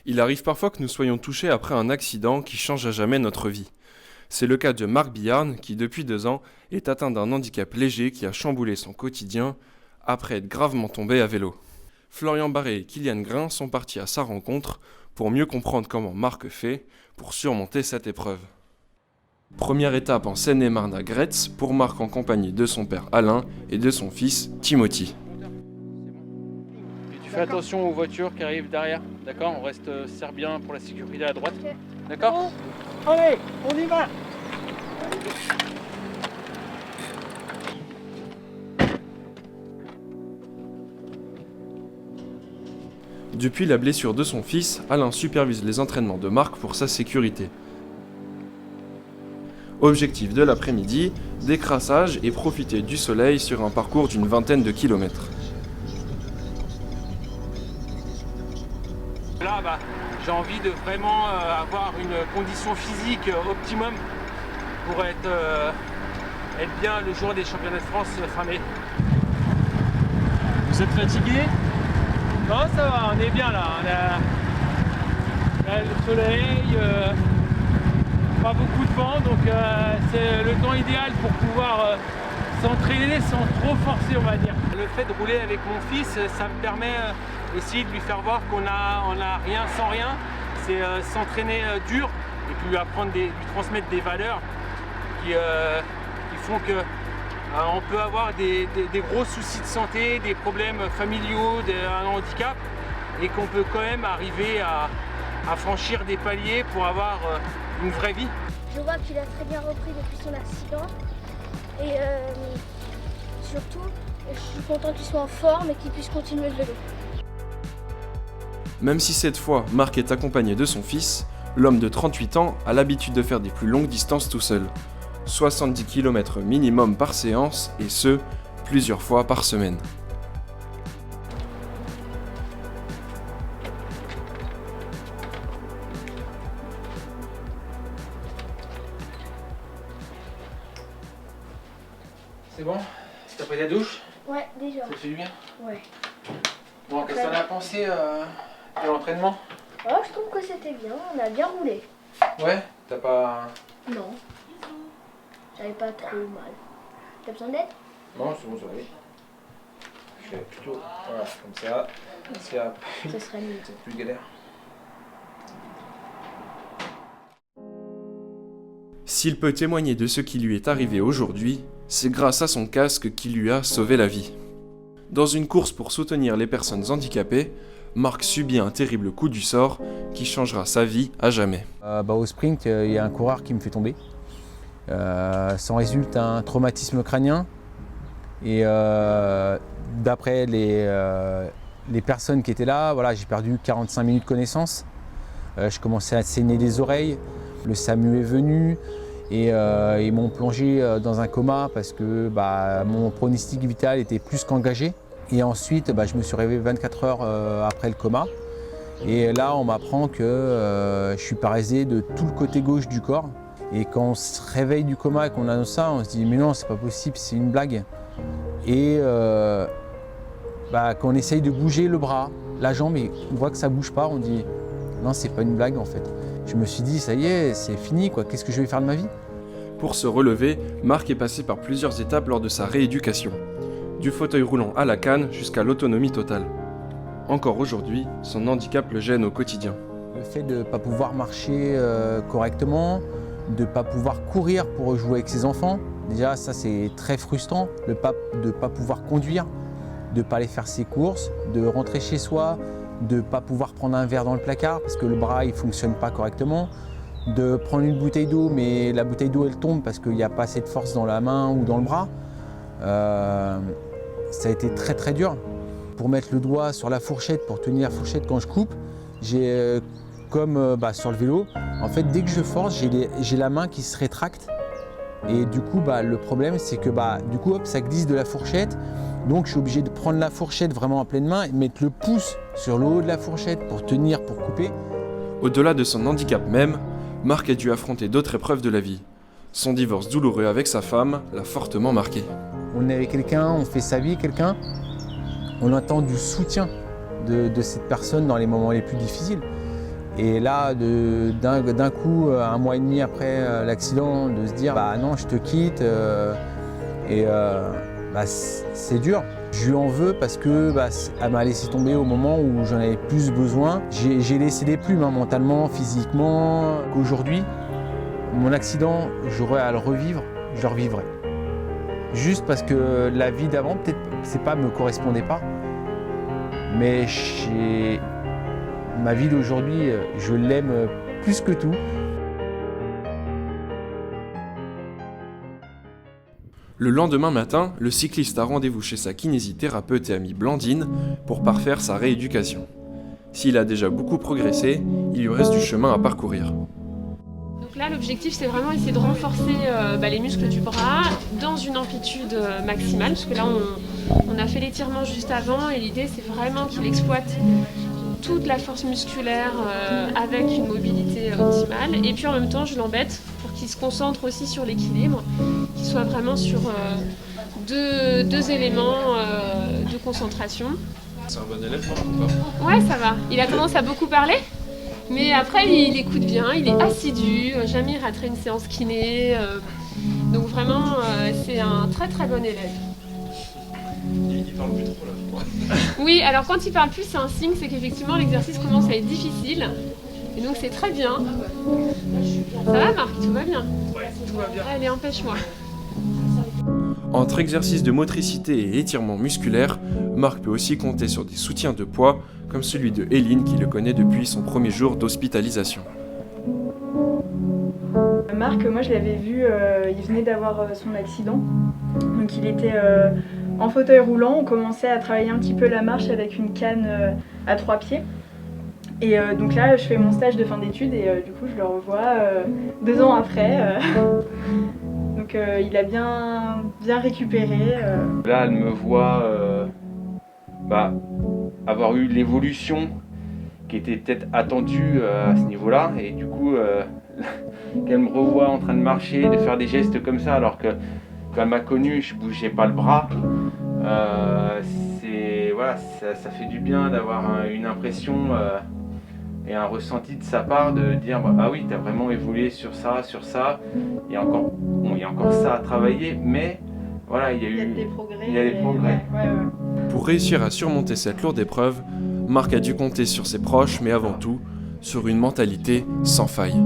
Il arrive parfois que nous soyons touchés après un accident qui change à jamais notre vie. C'est le cas de Marc Billarn qui, depuis 2 ans, est atteint d'un handicap léger qui a chamboulé son quotidien après être gravement tombé à vélo. Florian Barré et Kylian Grain sont partis à sa rencontre pour mieux comprendre comment Marc fait pour surmonter cette épreuve. Première étape en Seine-et-Marne à Gretz pour Marc en compagnie de son père Alain et de son fils Timothy. Et tu fais attention aux voitures qui arrivent derrière, d'accord? On reste serre bien pour la sécurité à droite, d'accord? Allez, on y va. Depuis la blessure de son fils, Alain supervise les entraînements de Marc pour sa sécurité. Objectif de l'après-midi, décrassage et profiter du soleil sur un parcours d'une vingtaine de kilomètres. Là, j'ai envie de vraiment avoir une condition physique optimum pour être bien le jour des championnats de France fin mai. Vous êtes fatigué? Non, ça va, on est bien là. On a le soleil, pas beaucoup de vent, donc c'est le temps idéal pour pouvoir s'entraîner sans trop forcer, on va dire. Le fait de rouler avec mon fils, ça me permet aussi de lui faire voir qu'on a rien sans rien. C'est s'entraîner dur et puis lui apprendre, lui transmettre des valeurs qui font que on peut avoir des gros soucis de santé, des problèmes familiaux, un handicap, et qu'on peut quand même arriver à franchir des paliers pour avoir une vraie vie. Je vois qu'il a très bien repris depuis son accident et surtout, je suis content qu'il soit en forme et qu'il puisse continuer le vélo. Même si cette fois Marc est accompagné de son fils, l'homme de 38 ans a l'habitude de faire des plus longues distances tout seul. 70 km minimum par séance et ce, plusieurs fois par semaine. C'est bon? T'as pris ta douche? Ouais, déjà. Ça te fait du bien? Ouais. Bon, qu'est-ce que t'en as pensé de l'entraînement? Oh, je trouve que c'était bien, on a bien roulé. Ouais? T'as pas... Non. J'avais pas trop mal. T'as besoin d'aide? Non, c'est bon, ça va aller. Je fais plutôt... Voilà, comme ça. C'est Ça serait mieux. plus galère. S'il peut témoigner de ce qui lui est arrivé aujourd'hui, c'est grâce à son casque qui lui a sauvé la vie. Dans une course pour soutenir les personnes handicapées, Marc subit un terrible coup du sort qui changera sa vie à jamais. Au sprint, il y a un coureur qui me fait tomber. S'en résulte un traumatisme crânien. Et d'après les personnes qui étaient là, voilà, j'ai perdu 45 minutes de connaissance. Je commençais à saigner des oreilles. Le SAMU est venu et ils m'ont plongé dans un coma parce que mon pronostic vital était plus qu'engagé. Et ensuite, je me suis réveillé 24 heures après le coma. Et là, on m'apprend que je suis paralysé de tout le côté gauche du corps. Et quand on se réveille du coma et qu'on annonce ça, on se dit mais non, c'est pas possible, c'est une blague. Et quand on essaye de bouger le bras, la jambe, et on voit que ça bouge pas, on dit non, c'est pas une blague en fait. Je me suis dit ça y est, c'est fini quoi, qu'est-ce que je vais faire de ma vie? Pour se relever, Marc est passé par plusieurs étapes lors de sa rééducation. Du fauteuil roulant à la canne jusqu'à l'autonomie totale. Encore aujourd'hui, son handicap le gêne au quotidien. Le fait de ne pas pouvoir marcher correctement, de ne pas pouvoir courir pour jouer avec ses enfants, déjà ça c'est très frustrant, de ne pas pouvoir conduire, de ne pas aller faire ses courses, de rentrer chez soi, de ne pas pouvoir prendre un verre dans le placard parce que le bras il ne fonctionne pas correctement, de prendre une bouteille d'eau mais la bouteille d'eau elle tombe parce qu'il n'y a pas assez de force dans la main ou dans le bras. Ça a été très très dur. Pour mettre le doigt sur la fourchette, pour tenir la fourchette quand je coupe, j'ai comme sur le vélo, en fait dès que je force, j'ai la main qui se rétracte. Et du coup, le problème c'est que du coup, ça glisse de la fourchette. Donc je suis obligé de prendre la fourchette vraiment à pleine main et mettre le pouce sur le haut de la fourchette pour tenir, pour couper. Au-delà de son handicap même, Marc a dû affronter d'autres épreuves de la vie. Son divorce douloureux avec sa femme l'a fortement marqué. On est avec quelqu'un, on fait sa vie avec quelqu'un, on attend du soutien de cette personne dans les moments les plus difficiles. Et là, d'un coup, 1 mois et demi après l'accident, de se dire bah non, je te quitte, c'est dur. Je lui en veux parce que elle m'a laissé tomber au moment où j'en avais plus besoin. J'ai laissé des plumes mentalement, physiquement. Aujourd'hui, mon accident, j'aurais à le revivre, je le revivrais. Juste parce que la vie d'avant, peut-être, me correspondait pas. Mais ma vie d'aujourd'hui, je l'aime plus que tout. Le lendemain matin, le cycliste a rendez-vous chez sa kinésithérapeute et amie Blandine pour parfaire sa rééducation. S'il a déjà beaucoup progressé, il lui reste du chemin à parcourir. Donc là, l'objectif, c'est vraiment essayer de renforcer les muscles du bras dans une amplitude maximale, parce que là, on a fait l'étirement juste avant, et l'idée, c'est vraiment qu'il exploite toute la force musculaire avec une mobilité optimale. Et puis en même temps, je l'embête pour qu'il se concentre aussi sur l'équilibre, qu'il soit vraiment sur deux éléments de concentration. C'est un bon élève, non, ou pas ? Ouais, ça va. Il a tendance à beaucoup parler, mais après, il écoute bien, il est assidu, jamais il raterait une séance kiné. Donc vraiment, c'est un très très bon élève. Il parle plus trop là. Oui, alors quand il parle plus, c'est un signe, c'est qu'effectivement l'exercice commence à être difficile. Et donc c'est très bien. Ça va Marc, tout va bien ? Ouais, tout va bien. Allez, empêche-moi. Entre exercices de motricité et étirements musculaires, Marc peut aussi compter sur des soutiens de poids, comme celui de Héline qui le connaît depuis son premier jour d'hospitalisation. Marc, moi je l'avais vu, il venait d'avoir son accident. Donc il était en fauteuil roulant, on commençait à travailler un petit peu la marche avec une canne à 3 pieds. Et donc là je fais mon stage de fin d'études et du coup je le revois 2 ans après. Donc il a bien récupéré. Là elle me voit avoir eu l'évolution qui était peut-être attendue à ce niveau-là, et du coup qu'elle me revoit en train de marcher, de faire des gestes comme ça alors que quand elle m'a connu, je bougeais pas le bras. Ça fait du bien d'avoir une impression et un ressenti de sa part de dire ah oui, tu as vraiment évolué sur ça. Il y a encore ça à travailler, mais voilà, il y a des progrès. Ouais. Pour réussir à surmonter cette lourde épreuve, Marc a dû compter sur ses proches, mais avant tout, sur une mentalité sans faille.